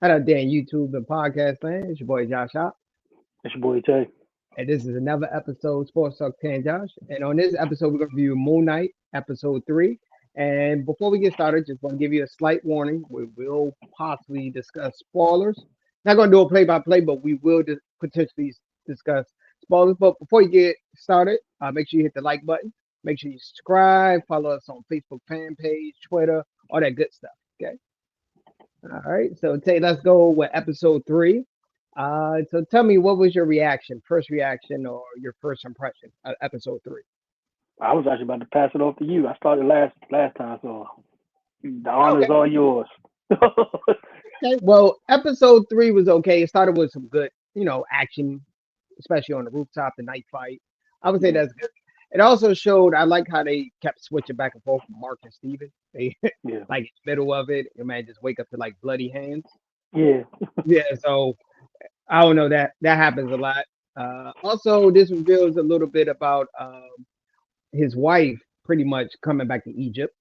Hello there, YouTube and podcast land. It's your boy Josh Hop, It's your boy Tay. and this is another episode of Sports Talk Tan Josh. And on this episode, we're going to review Moon Knight, episode 3. And before we get started, just want to give you a slight warning. We will possibly discuss spoilers. Not going to do a play by play, but we will potentially discuss spoilers. But before you get started, make sure you hit the like button. Make sure you subscribe, follow us on Facebook fan page, Twitter, all that good stuff. Okay. All right. So Tay, let's go with episode 3. So tell me, what was your reaction, first reaction, or your first impression of episode 3? I was actually about to pass it off to you. I started last time, so the Okay. honor's all yours. Okay. Well, episode 3 was okay. It started with some good, action, especially on the rooftop, the night fight. I would say yeah, that's good. It also showed. I like how they kept switching back and forth from Mark and Steven. They yeah, like in the middle of it, your man just wake up to like bloody hands. yeah, Yeah. So I don't know that happens a lot. Also, this reveals a little bit about his wife pretty much coming back to Egypt.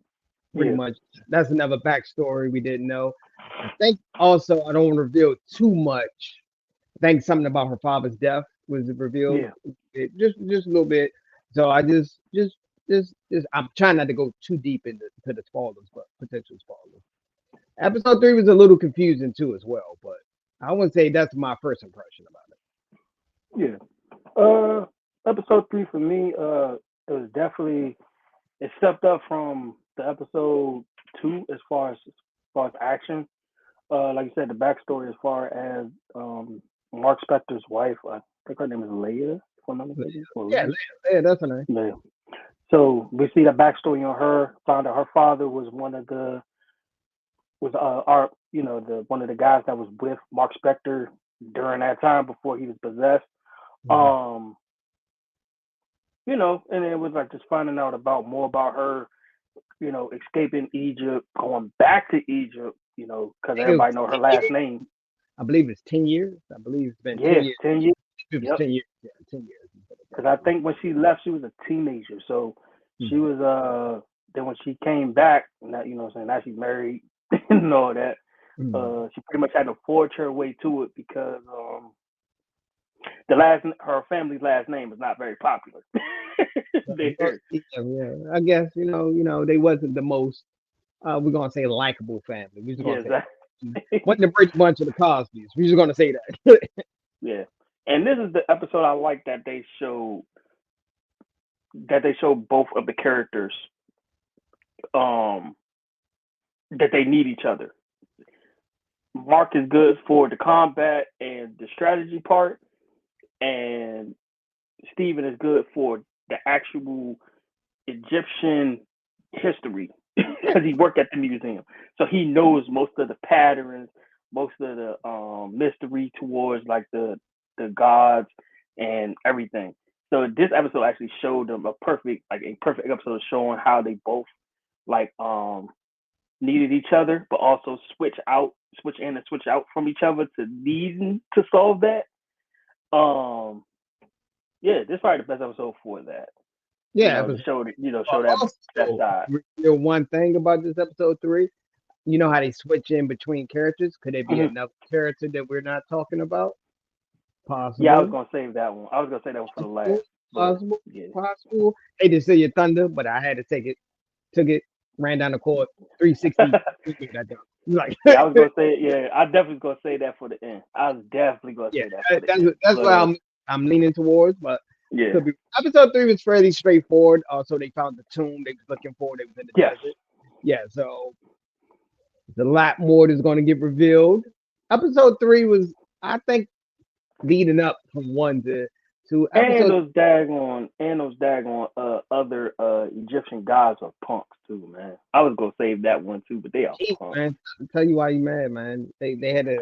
Pretty yeah, much, that's another backstory we didn't know. I think also I don't want to reveal too much. I think something about her father's death was revealed, yeah. just a little bit. So I just I'm trying not to go too deep into the spoilers, but potential spoilers. Episode 3 was a little confusing too as well, but I wouldn't say that's my first impression about it. yeah. Uh, Episode 3 for me, it was definitely it stepped up from the episode 2 as far as action. Like you said, the backstory as far as Mark Spector's wife. I think her name is Leia, if I'm not mistaken, or Yeah, Leah. yeah, that's a name. Yeah. So we see the backstory on her. Found out her father was one of the was our the one of the guys that was with Mark Spector during that time before he was possessed. Mhm. Um, and it was like just finding out about more about her, escaping Egypt, going back to Egypt, because I think it was everybody know her 10 last years. name. I believe it's 10 years. I believe it's been 10 Yeah, years. 10 years. It was Yep. 10 years. Yeah, 10 years. Because I think when she left, she was a teenager. So she Mhm. was then when she came back, now what I'm saying, now she's married and all that. Mhm. She pretty much had to forge her way to it because her family's last name is not very popular there. Yeah, yeah. I guess they wasn't the most. We're gonna say likable family. We're just gonna Yes, say that. Wasn't the Brady Bunch of the Cosby's. We're just gonna say that. yeah. And this is the episode I like that they show both of the characters um that they need each other. Mark is good for the combat and the strategy part, and Steven is good for the actual Egyptian history because he worked at the museum. So he knows most of the patterns, most of the mystery towards like the gods and everything. So this episode actually showed them a perfect episode showing how they both like needed each other, but also switch in and switch out from each other to needing to solve that. Um, yeah, this is probably the best episode for that. Yeah, To episode. show that Also, side. reveal one thing about this episode 3. You know how they switch in between characters? Could it be Mhm. another character that we're not talking about? Yeah, I was Possible. gonna save that one. I was gonna say that one for the Possible. last, but Possible. yeah, Possible. Hate to see your thunder, but I had to take it. Took it. Ran down the court. 360. That down. Like, yeah, I was gonna say yeah, I definitely was gonna say that for the end. I was definitely gonna yeah, say that for the end, that's but what I'm leaning towards. But yeah, could be. Episode 3 was fairly straightforward. Also, they found the tomb they was looking for. They was in the yes, desert. Yeah, so there's a lot more that's going to get revealed. Episode 3 was, I think, leading up from one to and episode. those daggone other Egyptian gods are punks too, man. I was gonna save that one too, but they are Jeez, punks. man, I'll tell you why you mad, man. They had a.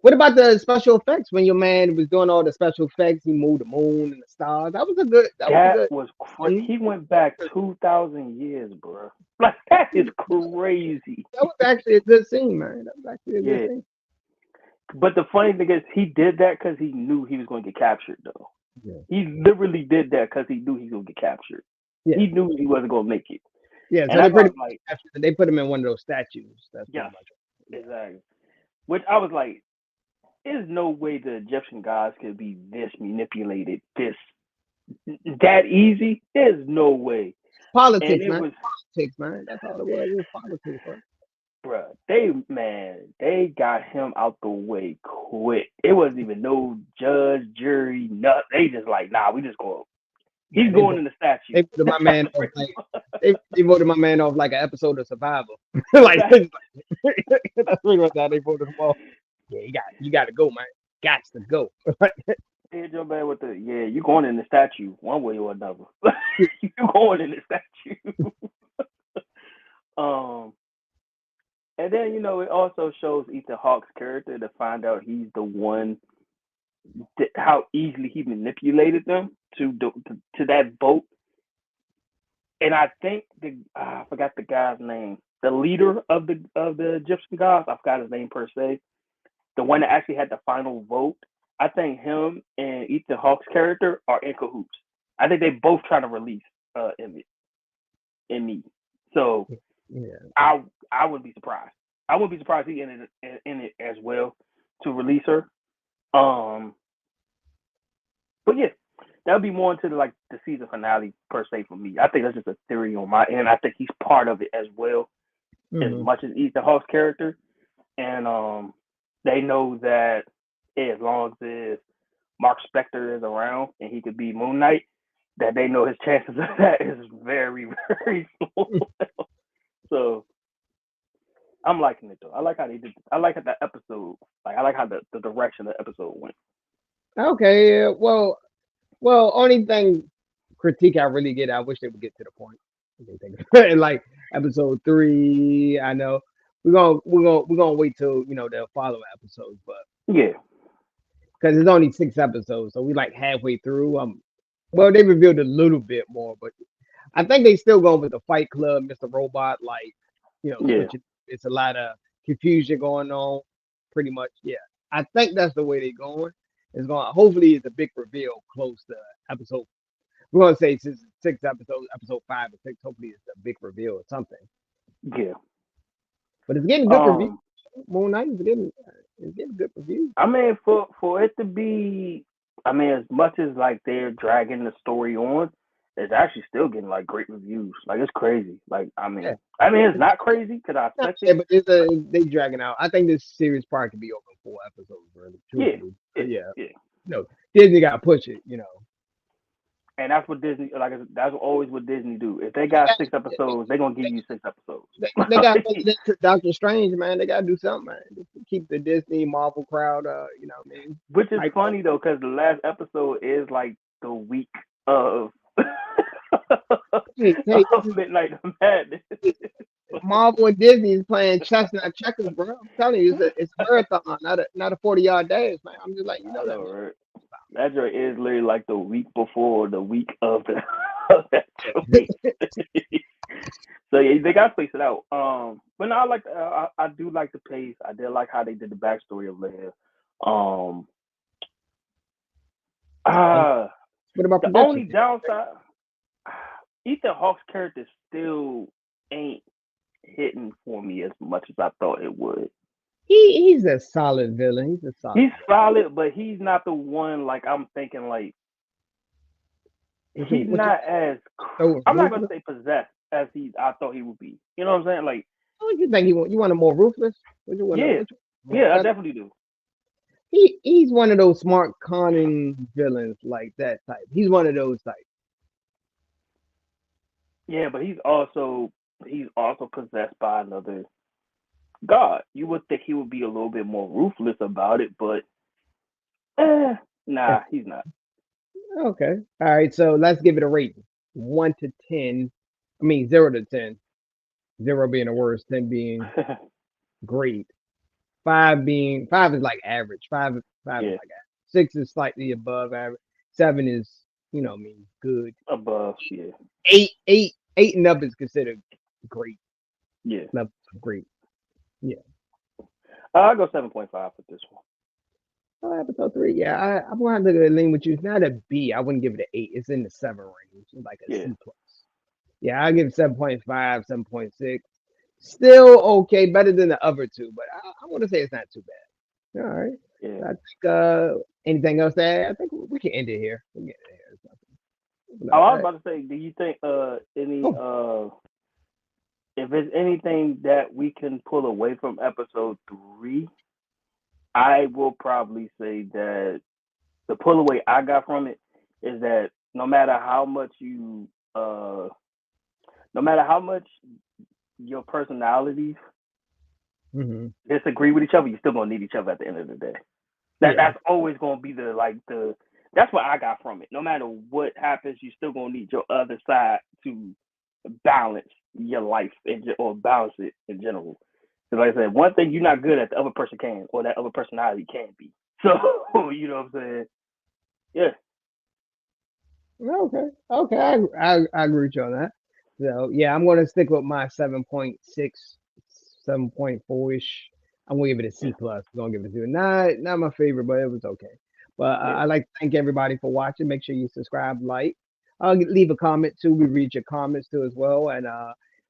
What about the special effects when your man was doing all the special effects? He moved the moon and the stars. That was a good. That was a That good was scene. he went back 2,000 years, bro. Like that is crazy. That was actually a good scene, man. That was actually a good Yeah, scene. but the funny thing is, he did that because he knew he was going to get captured. Though Yeah, he literally did that because he knew he was going to get captured. yeah, He knew he wasn't going to make it, yeah. and So they that's why pretty I'm like, much they put him in one of those statues. That's pretty yes, much. Yeah. exactly. which I was like, there's no way the Egyptian gods could be this manipulated, this that easy. There's no way. And Politics, it man. was, Politics, man. That's all it was. It was politics, bro. bruh, they got him out the way quick. It wasn't even no judge, jury, nothing. They just like, nah, we just going. He's Man, going in the statue. they voted my man off like they voted my man off like an episode of Survivor. Like that's pretty much how they voted him off. Yeah, you got to go, man. Got to go. Here's your man with the you going in the statue one way or another. You going in the statue. um, and then it also shows Ethan Hawke's character to find out he's the one how easily he manipulated them to that boat. And I think I forgot the guy's name. The leader of the Egyptian gods, I forgot his name per se. The one that actually had the final vote. I think him and Ethan Hawke's character are in cahoots. I think they both trying to release Emmett in me. So Yeah. I wouldn't be surprised. I wouldn't be surprised he in it as well to release her. But yeah, that would be more into the season finale per se for me. I think that's just a theory on my end. I think he's part of it as well, as much as Ethan Hawke's character. And they know that as long as Mark Spector is around and he could be Moon Knight, that they know his chances of that is very, very small. So I'm liking it though. I like how they did. I like how that episode. I like how the direction the episode went. Okay. Yeah, well, only thing critique I really get, I wish they would get to the point. Like episode 3, I know we're gonna wait till the following episodes, but Yeah, because it's only 6 episodes, so we like halfway through. Well, they revealed a little bit more, but I think they still going with the Fight Club, Mr. Robot, yeah. switching. It's a lot of confusion going on, pretty much. Yeah, I think that's the way they're going. It's going. Hopefully, it's a big reveal close to episode. We're gonna say since 6 episodes, episode 5 or 6. Hopefully, it's a big reveal or something. Yeah. But it's getting good reviews. Moon Knight is getting good reviews. I mean, for it to be, I mean, as much as they're dragging the story on, it's actually still getting great reviews. It's crazy. I mean, Yeah. it's not crazy because I Yeah, expected. but they dragging out. I think this series probably could be over 4 episodes, really. Truthfully. Yeah. No, Disney got to push it. And that's what Disney, that's always what Disney do. If they got 6 episodes, they're gonna give you 6 episodes. They got Doctor Strange, man. They got to do something, man. Just to keep the Disney Marvel crowd, what I mean? Which is funny though, because the last episode is the week of Midnight Madness. Marvel and Disney is playing chestnut checkers, bro. I'm telling you, it's a marathon, not a 40-yard dash, man. I'm just like, that. Right? That joint is literally the week before the week of the. So yeah, they gotta space it out. But no, I do like the pace. I did like how they did the backstory of Leia. What about the only downside? Ethan Hawke's character still ain't hitting for me as much as I thought it would. He's a solid villain. He's solid, but he's not the one I'm thinking he's not as. I'm not gonna say possessed as I thought he would be. You know what I'm saying? What you think you want him more ruthless? Yeah, I definitely do. He's one of those smart conning villains like that type. He's one of those types. Yeah, but he's also possessed by another god. You would think he would be a little bit more ruthless about it, but nah, he's not. Okay. All right, so let's give it a rating. 1 to 10. I mean 0 to 10. 0 being the worst, 10 being great. 5 is like average. 5 is like average. 6 is slightly above average. 7 is, good. Above, yeah. 8 and up is considered great. Yeah. Level great. Yeah. I'll go 7.5 for this one. Oh, episode 3. Yeah, I'm gonna have to lean with you. It's not a B. I wouldn't give it an 8. It's in the 7 range. It's like a C plus. Yeah, I'll give it 7.5, 7.6. Still okay, better than the other two, but I want to say it's not too bad. All right. Yeah. So I think anything else to add? I think we can end it here. We can end it here. Oh, No, I was about to say, do you think any oh, if there's anything that we can pull away from episode 3, I will probably say that the pull away I got from it is that no matter how much you no matter how much your personalities hmm disagree with each other, you're still gonna need each other at the end of the day. yeah, That's always gonna be the that's what I got from it. No matter what happens, you still gonna need your other side to balance your life or balance it in general. Because like I said, one thing you're not good at, the other person can, or that other personality can be. So you know what I'm saying? Yeah. okay, okay, I agree with you on that. So yeah, I'm gonna stick with my 7.6, 7.4 ish. I'm gonna give it a Yeah. C plus. I'm gonna give it a 2. Not my favorite, but it was okay. But Yeah. I like to thank everybody for watching. Make sure you subscribe, like, leave a comment too. We read your comments too as well, and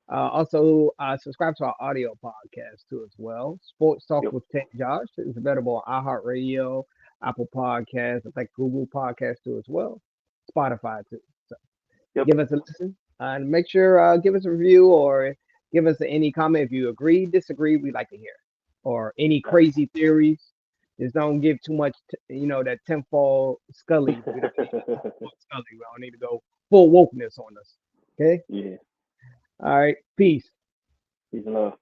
also subscribe to our audio podcast too as well. Sports Talk Yep. with Ted Josh is available on iHeartRadio, Apple Podcasts, I think Google Podcasts too as well. Spotify too. So Yep. give us a listen and make sure give us a review or give us any comment if you agree, disagree. We like to hear or any crazy theories. Just don't give too much, that tenfold Scully. We don't need tenfold Scully. We don't need to go full wokeness on us. Okay. Yeah. All right. Peace. Peace and love.